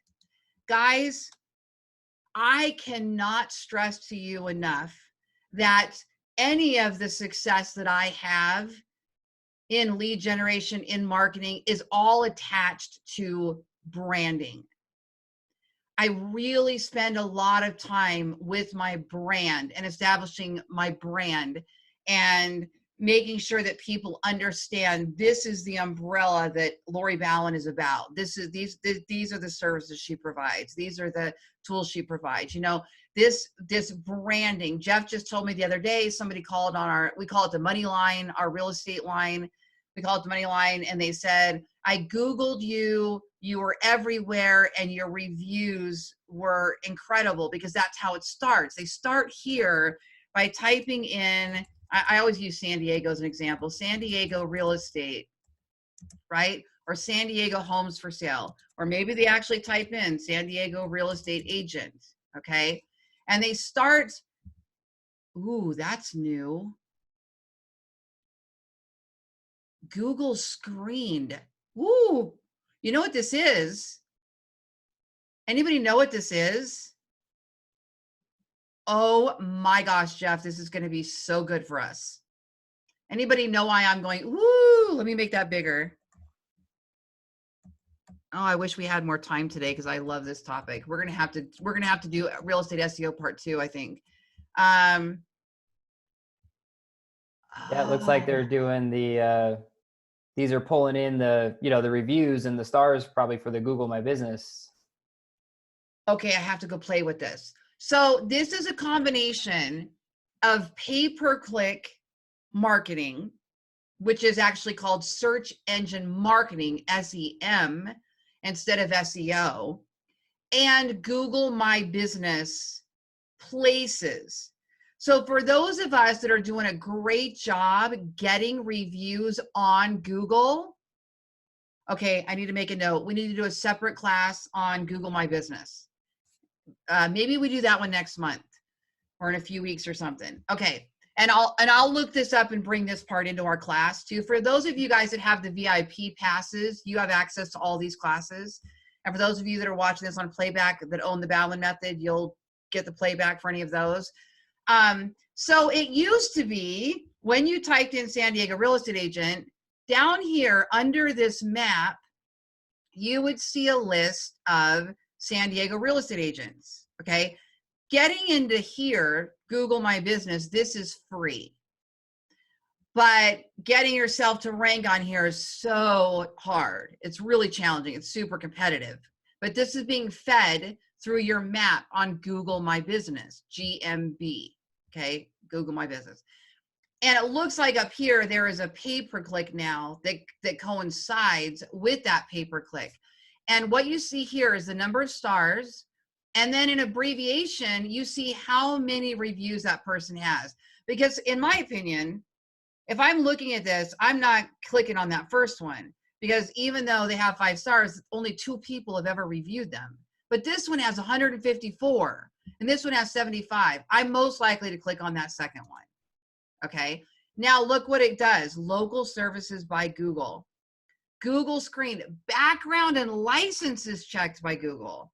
S1: Guys, I cannot stress to you enough that any of the success that I have in lead generation, in marketing, is all attached to branding. I really spend a lot of time with my brand and establishing my brand and making sure that people understand this is the umbrella that Lori Ballen is about. These are the services she provides. These are the tools she provides. You know, this branding. Jeff just told me the other day, somebody called on we call it the money line, our real estate line. We call it the money line. And they said, I Googled you, you were everywhere, and your reviews were incredible, because that's how it starts. They start here by typing in, I always use San Diego as an example, San Diego real estate, right? Or San Diego homes for sale. Or maybe they actually type in San Diego real estate agent, okay? And they start, ooh, that's new. Google screened. Ooh, you know what this is? Anybody know what this is? Oh my gosh, Jeff, this is going to be so good for us. Anybody know why I'm going, woo, let me make that bigger. Oh, I wish we had more time today because I love this topic. We're going to have to do real estate SEO part 2, I think.
S2: Yeah, it looks like they're doing these are pulling in the reviews and the stars probably for the Google My Business.
S1: Okay, I have to go play with this. So this is a combination of pay-per-click marketing, which is actually called search engine marketing, SEM, instead of SEO, and Google My Business places. So for those of us that are doing a great job getting reviews on Google, okay, I need to make a note. We need to do a separate class on Google My Business. Maybe we do that one next month or in a few weeks or something. Okay. And I'll look this up and bring this part into our class too. For those of you guys that have the VIP passes, you have access to all these classes. And for those of you that are watching this on playback that own the Ballen method, you'll get the playback for any of those. So it used to be when you typed in San Diego real estate agent, down here under this map, you would see a list of San Diego real estate agents. Okay. Getting into here, Google My Business, this is free. But getting yourself to rank on here is so hard. It's really challenging. It's super competitive. But this is being fed through your map on Google My Business, GMB, okay? Google My Business. And it looks like up here, there is a pay-per-click now that coincides with that pay-per-click. And what you see here is the number of stars. And then in abbreviation, you see how many reviews that person has. Because in my opinion, if I'm looking at this, I'm not clicking on that first one, because even though they have 5 stars, only 2 people have ever reviewed them. But this one has 154 and this one has 75. I'm most likely to click on that second one. Okay. Now look what it does. Local services by Google. Google screen, background and licenses checked by Google.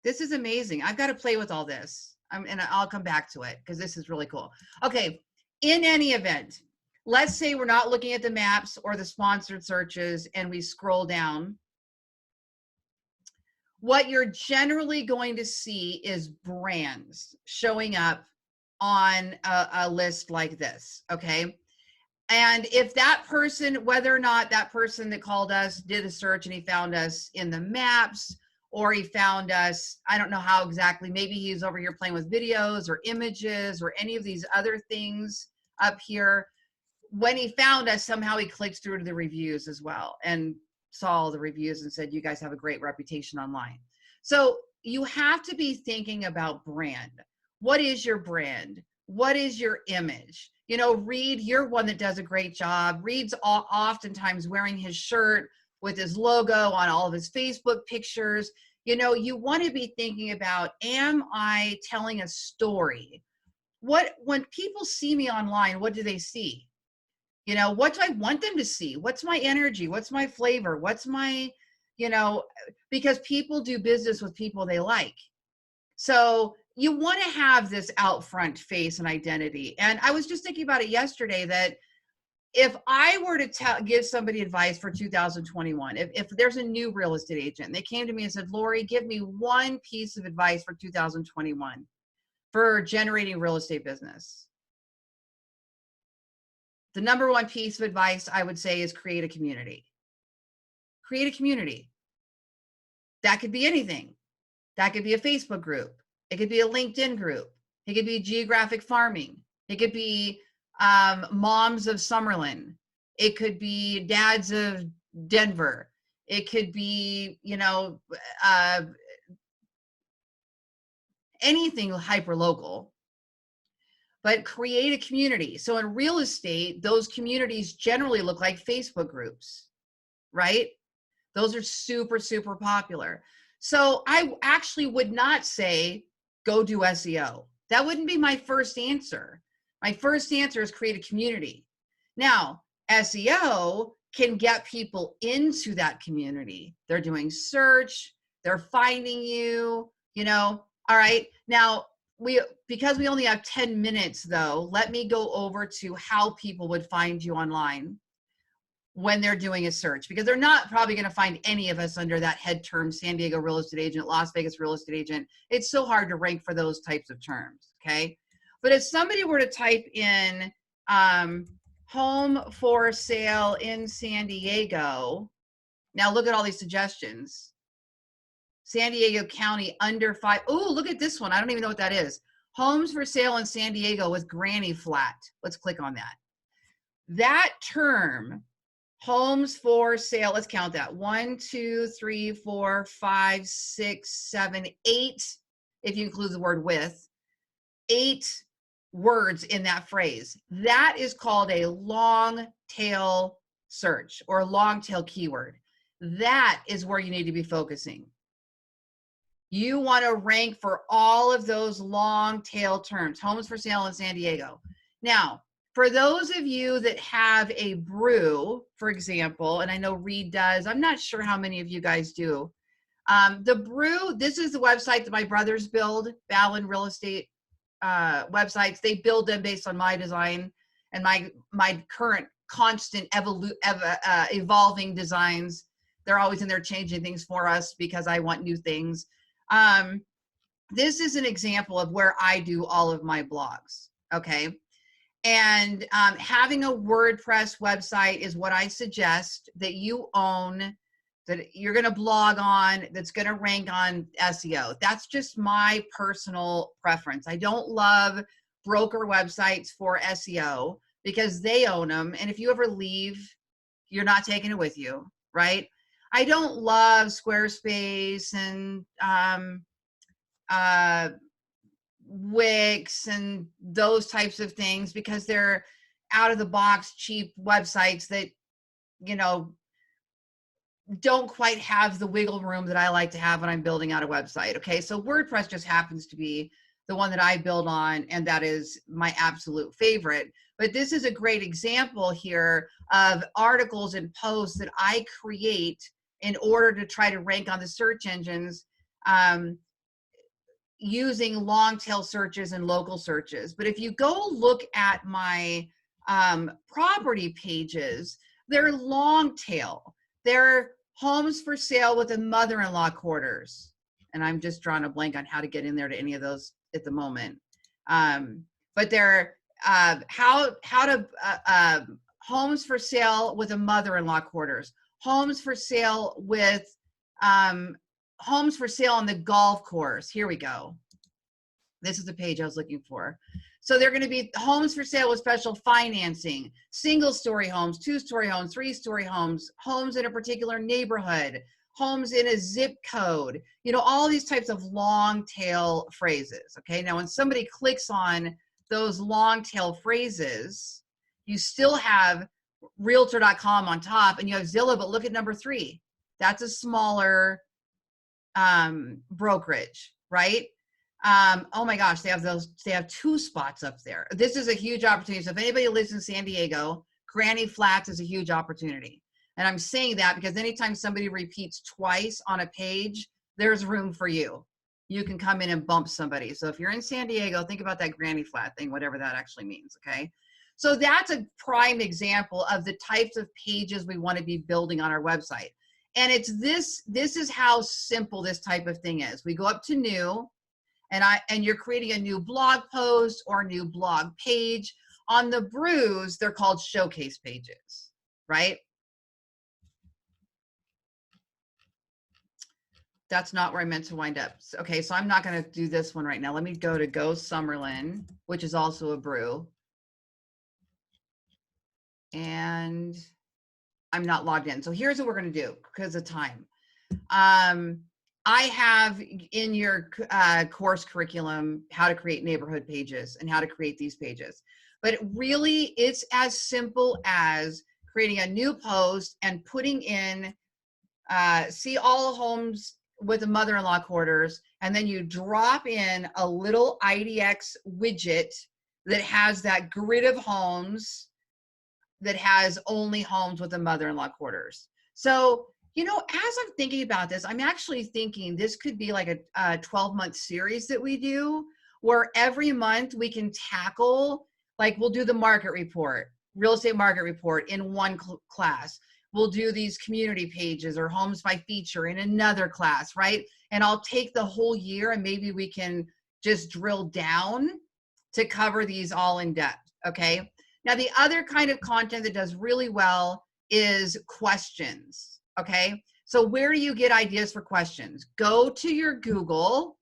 S1: This is amazing. I've got to play with all this. And I'll come back to it because this is really cool. Okay. In any event, let's say we're not looking at the maps or the sponsored searches and we scroll down. What you're generally going to see is brands showing up on a list like this, okay? And if that person, whether or not that person that called us did a search and he found us in the maps, or he found us, I don't know how exactly, maybe he's over here playing with videos or images or any of these other things up here. When he found us, somehow he clicked through to the reviews as well and saw the reviews and said, you guys have a great reputation online. So you have to be thinking about brand. What is your brand? What is your image? You know, Reed, you're one that does a great job. Reed's oftentimes wearing his shirt with his logo on all of his Facebook pictures. You know, you want to be thinking about, am I telling a story? When people see me online, what do they see? You know, what do I want them to see? What's my energy? What's my flavor? What's my, you know, because people do business with people they like. So you want to have this out front face and identity. And I was just thinking about it yesterday that if I were to give somebody advice for 2021, if there's a new real estate agent, and they came to me and said, Lori, give me one piece of advice for 2021 for generating real estate business. The number one piece of advice I would say is create a community. Create a community. That could be anything. That could be a Facebook group. It could be a LinkedIn group. It could be geographic farming. It could be moms of Summerlin. It could be dads of Denver. It could be, you know, anything hyper local. But create a community. So in real estate, those communities generally look like Facebook groups, right? Those are super, super popular. So I actually would not say, go do SEO. That wouldn't be my first answer. My first answer is create a community. Now, SEO can get people into that community. They're doing search, they're finding you, you know. All right. Now, because we only have 10 minutes though, let me go over to how people would find you online when they're doing a search, because they're not probably going to find any of us under that head term, San Diego real estate agent, Las Vegas real estate agent. It's so hard to rank for those types of terms. Okay. But if somebody were to type in home for sale in San Diego, now look at all these suggestions. San Diego County under 5. Oh, look at this one. I don't even know what that is. Homes for sale in San Diego with granny flat. Let's click on that. That term, homes for sale, let's count that. 1, 2, 3, 4, 5, 6, 7, 8, if you include the word with, 8 words in that phrase. That is called a long tail search or a long tail keyword. That is where you need to be focusing. You want to rank for all of those long tail terms, homes for sale in San Diego. Now, for those of you that have a brew, for example, and I know Reed does, I'm not sure how many of you guys do. The brew, this is the website that my brothers build, Ballen Real Estate websites. They build them based on my design and my current constant evolving designs. They're always in there changing things for us because I want new things. This is an example of where I do all of my blogs, okay? And having a WordPress website is what I suggest that you own, that you're going to blog on, that's going to rank on SEO. That's just my personal preference. I don't love broker websites for SEO because they own them. And if you ever leave, you're not taking it with you, right? I don't love Squarespace and Wix and those types of things because they're out of the box cheap websites that, you know, don't quite have the wiggle room that I like to have when I'm building out a website. Okay, so WordPress just happens to be the one that I build on, and that is my absolute favorite. But this is a great example here of articles and posts that I create in order to try to rank on the search engines, using long tail searches and local searches. But if you go look at my property pages, they're long tail. They're homes for sale with a mother-in-law quarters. And I'm just drawing a blank on how to get in there to any of those at the moment. But they're homes for sale with a mother-in-law quarters, homes for sale with homes for sale on the golf course. Here we go. This is the page I was looking for. So they're going to be homes for sale with special financing, single-story homes, two-story homes, three-story homes, homes in a particular neighborhood, homes in a zip code, you know, all these types of long tail phrases. Okay. Now, when somebody clicks on those long tail phrases, you still have realtor.com on top and you have Zillow, but look at number 3. That's a smaller brokerage, right? Oh my gosh, they have 2 spots up there. This is a huge opportunity. So if anybody lives in San Diego, Granny Flats is a huge opportunity. And I'm saying that because anytime somebody repeats twice on a page, there's room for you. You can come in and bump somebody. So if you're in San Diego, think about that Granny Flat thing, whatever that actually means, okay? So that's a prime example of the types of pages we want to be building on our website. And it's this is how simple this type of thing is. We go up to new, and you're creating a new blog post or a new blog page. On the Brews, they're called showcase pages, right? That's not where I meant to wind up. Okay, so I'm not going to do this one right now. Let me go to Go Summerlin, which is also a brew. And I'm not logged in. So here's what we're going to do because of time. I have in your course curriculum how to create neighborhood pages and how to create these pages. But really, it's as simple as creating a new post and putting in, see all homes with a mother-in-law quarters, and then you drop in a little IDX widget that has that grid of homes that has only homes with a mother-in-law quarters. So, you know, as I'm thinking about this, I'm actually thinking this could be like a 12-month series that we do, where every month we can tackle, like we'll do the market report, real estate market report in one class. We'll do these community pages or homes by feature in another class, right? And I'll take the whole year and maybe we can just drill down to cover these all in depth, okay? Now, the other kind of content that does really well is questions, okay? So where do you get ideas for questions? Go to your Google,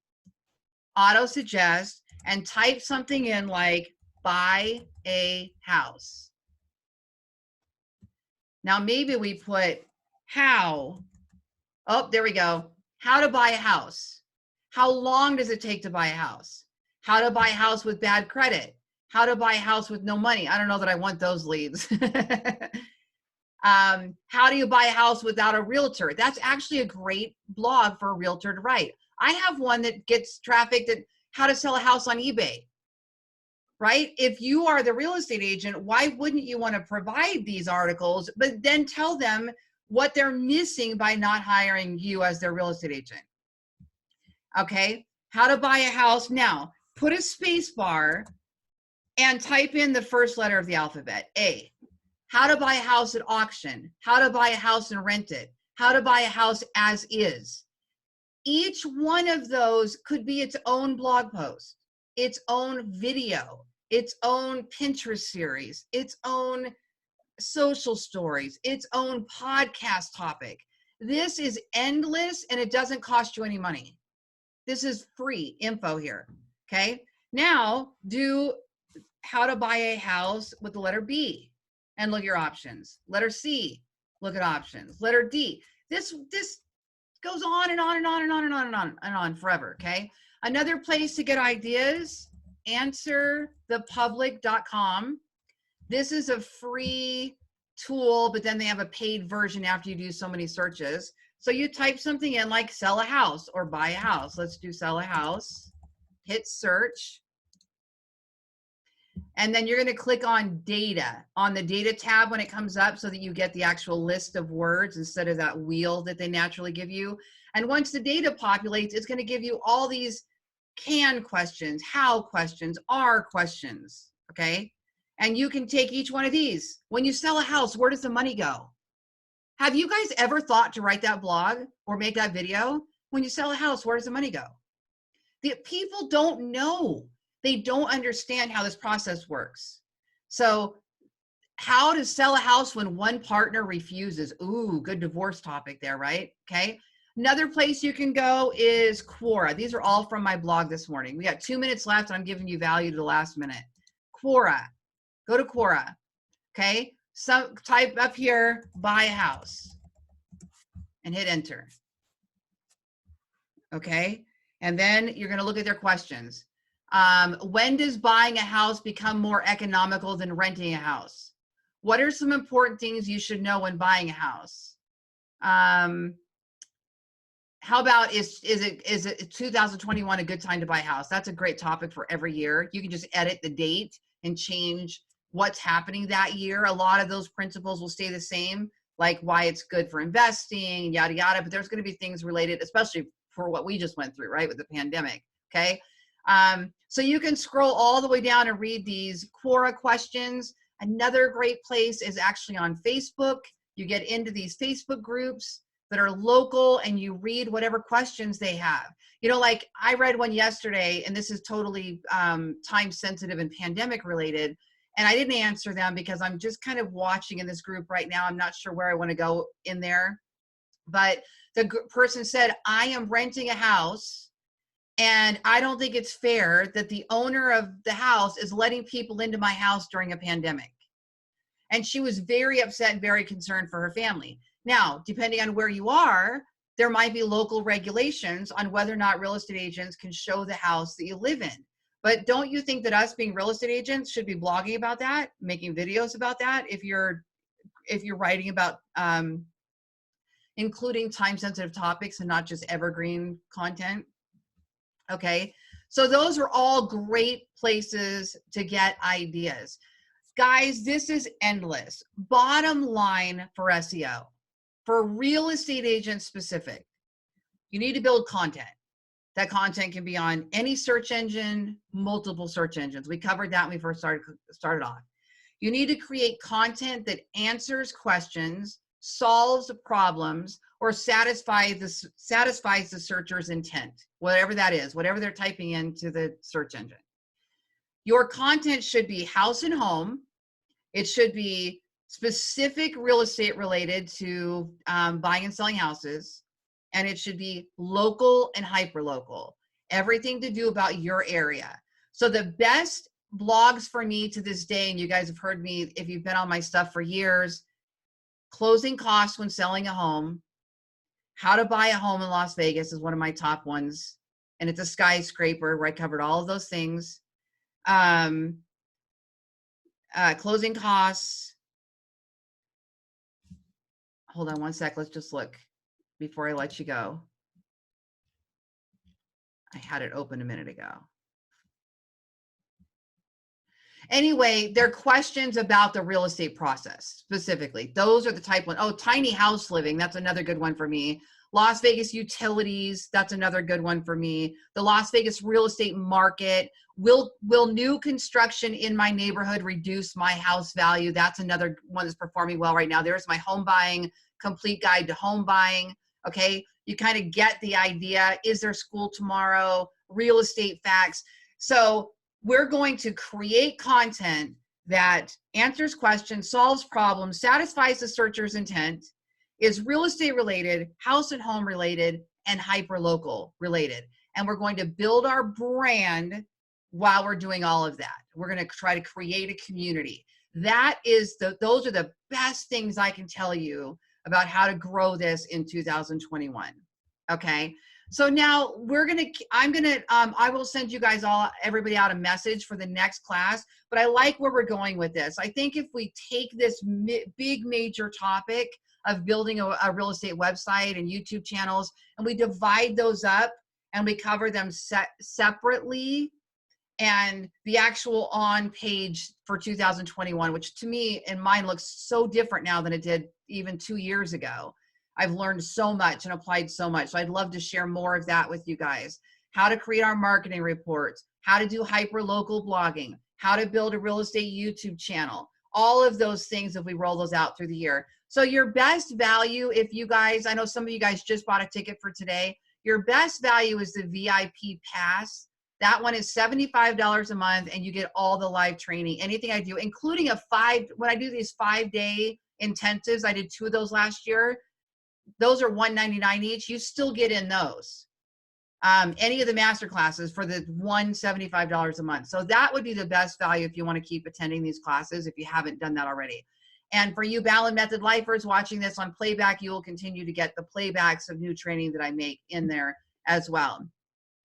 S1: auto suggest, and type something in like, buy a house. Now, maybe we put how, oh, there we go. How to buy a house. How long does it take to buy a house? How to buy a house with bad credit. How to buy a house with no money. I don't know that I want those leads. How do you buy a house without a realtor? That's actually a great blog for a realtor to write. I have one that gets traffic that how to sell a house on eBay. Right? If you are the real estate agent, why wouldn't you want to provide these articles, but then tell them what they're missing by not hiring you as their real estate agent? Okay. How to buy a house. Now, put a space bar and type in the first letter of the alphabet, A. How to buy a house at auction. How to buy a house and rent it. How to buy a house as is. Each one of those could be its own blog post, its own video, its own Pinterest series, its own social stories, its own podcast topic. This is endless and it doesn't cost you any money. This is free info here, okay? Now do how to buy a house with the letter B and look at your options. Letter C, look at options. Letter D. This goes on and on and on and on and on and on and on forever, okay? Another place to get ideas, answerthepublic.com. This is a free tool, but then they have a paid version after you do so many searches. So you type something in like sell a house or buy a house. Let's do sell a house, hit search. And then you're going to click on data on the data tab when it comes up so that you get the actual list of words instead of that wheel that they naturally give you. And once the data populates, it's going to give you all these can questions, how questions, are questions, okay? And you can take each one of these. When you sell a house, where does the money go? Have you guys ever thought to write that blog or make that video? When you sell a house, where does the money go? The people don't know. They don't understand how this process works. So how to sell a house when one partner refuses. Ooh, good divorce topic there, right? Okay. Another place you can go is Quora. These are all from my blog this morning. We got 2 minutes left and I'm giving you value to the last minute. Quora, go to Quora. Okay. So type up here, buy a house and hit enter. Okay. And then you're going to look at their questions. When does buying a house become more economical than renting a house? What are some important things you should know when buying a house? How about is it 2021 a good time to buy a house? That's a great topic for every year. You can just edit the date and change what's happening that year. A lot of those principles will stay the same, like why it's good for investing, yada, yada. But there's going to be things related, especially for what we just went through, right, with the pandemic, okay? So you can scroll all the way down and read these Quora questions. Another great place is actually on Facebook. You get into these Facebook groups that are local and you read whatever questions they have. You know, like I read one yesterday, and this is totally time sensitive and pandemic related, and I didn't answer them because I'm just kind of watching in this group right now. I'm not sure where I want to go in there. But the person said, I am renting a house and I don't think it's fair that the owner of the house is letting people into my house during a pandemic. And she was very upset and very concerned for her family. Now, depending on where you are, there might be local regulations on whether or not real estate agents can show the house that you live in. But don't you think that us being real estate agents should be blogging about that, making videos about that, if you're writing about including time-sensitive topics and not just evergreen content? Okay, so those are all great places to get ideas. Guys, this is endless. Bottom line for SEO, for real estate agents specific, you need to build content. That content can be on any search engine, multiple search engines. We covered that when we first started off. You need to create content that answers questions, solves problems, or satisfies the searcher's intent, whatever that is, whatever they're typing into the search engine. Your content should be house and home. It should be specific real estate related to buying and selling houses. And it should be local and hyper-local. Everything to do about your area. So the best blogs for me to this day, and you guys have heard me if you've been on my stuff for years, closing costs when selling a home, how to buy a home in Las Vegas is one of my top ones. And it's a skyscraper where I covered all of those things. Closing costs. Hold on one sec. Let's just look before I let you go. I had it open a minute ago. Anyway, there are questions about the real estate process specifically. Those are the type one. Oh, tiny house living. That's another good one for me. Las Vegas utilities. That's another good one for me. The Las Vegas real estate market. Will new construction in my neighborhood reduce my house value? That's another one that's performing well right now. There's my home buying complete guide to home buying. Okay. You kind of get the idea. Is there school tomorrow? Real estate facts. So we're going to create content that answers questions, solves problems, satisfies the searcher's intent, is real estate related, house and home related, and hyper-local related. And we're going to build our brand while we're doing all of that. We're going to try to create a community. Those are the best things I can tell you about how to grow this in 2021. Okay. So now I will send you guys everybody out a message for the next class, but I like where we're going with this. I think if we take this big major topic of building a real estate website and YouTube channels, and we divide those up and we cover them separately, and the actual on page for 2021, which to me and mine looks so different now than it did even 2 years ago. I've learned so much and applied so much. So I'd love to share more of that with you guys. How to create our marketing reports, how to do hyper local blogging, how to build a real estate YouTube channel, all of those things if we roll those out through the year. So your best value, if you guys, I know some of you guys just bought a ticket for today, your best value is the VIP pass. That one is $75 a month, and you get all the live training, anything I do, including when I do these 5-day intensives, I did 2 of those last year. Those are $199 each. You still get in those. Any of the master classes for the $175 a month. So that would be the best value if you want to keep attending these classes, if you haven't done that already. And for you Ballen Method lifers watching this on playback, you will continue to get the playbacks of new training that I make in there as well.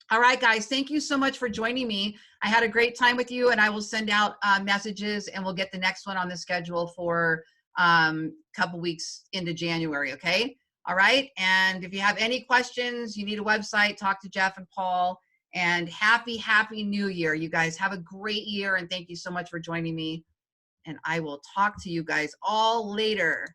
S1: All right, guys, thank you so much for joining me. I had a great time with you, and I will send out messages, and we'll get the next one on the schedule for a couple weeks into January, okay? All right, and if you have any questions, you need a website, talk to Jeff and Paul, and happy New Year. You guys have a great year, and thank you so much for joining me, and I will talk to you guys all later.